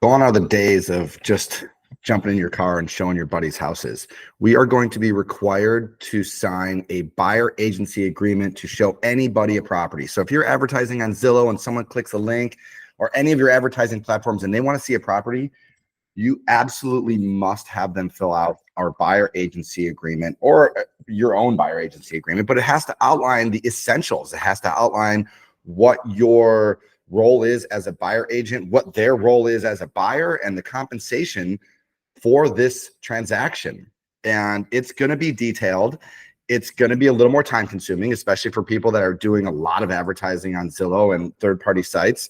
Gone are the days of just jumping in your car and showing your buddies houses. We are going to be required to sign a buyer agency agreement to show anybody a property. So if you're advertising on Zillow and someone clicks a link or any of your advertising platforms and they want to see a property, you absolutely must have them fill out our buyer agency agreement or your own buyer agency agreement, but it has to outline the essentials. It has to outline what your role is as a buyer agent, what their role is as a buyer, and the compensation for this transaction. And it's going to be detailed. It's going to be a little more time consuming, especially for people that are doing a lot of advertising on Zillow and third-party sites.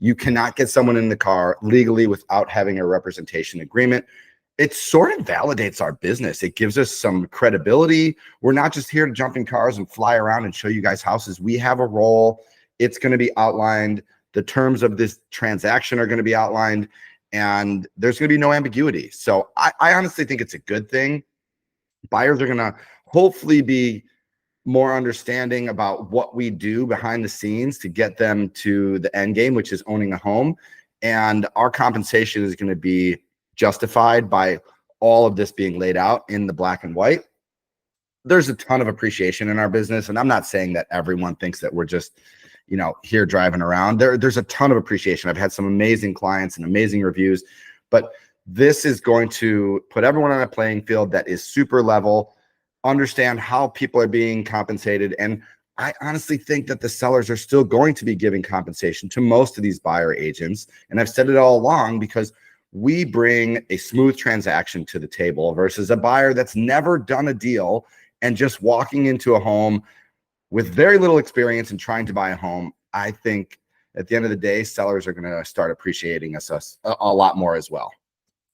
You cannot get someone in the car legally without having a representation agreement. It sort of validates our business. It gives us some credibility. We're not just here to jump in cars and fly around and show you guys houses. We have a role. It's going to be outlined. The terms of this transaction are going to be outlined, and there's going to be no ambiguity. So I honestly think it's a good thing. Buyers are going to hopefully be more understanding about what we do behind the scenes to get them to the end game, which is owning a home. And our compensation is going to be justified by all of this being laid out in the black and white. There's a ton of appreciation in our business. And I'm not saying that everyone thinks that we're just, here driving around. There's a ton of appreciation. I've had some amazing clients and amazing reviews, but this is going to put everyone on a playing field that is super level, understand how people are being compensated. And I honestly think that the sellers are still going to be giving compensation to most of these buyer agents. And I've said it all along, because we bring a smooth transaction to the table versus a buyer that's never done a deal and just walking into a home with very little experience and trying to buy a home. I think at the end of the day, sellers are going to start appreciating us a lot more as well.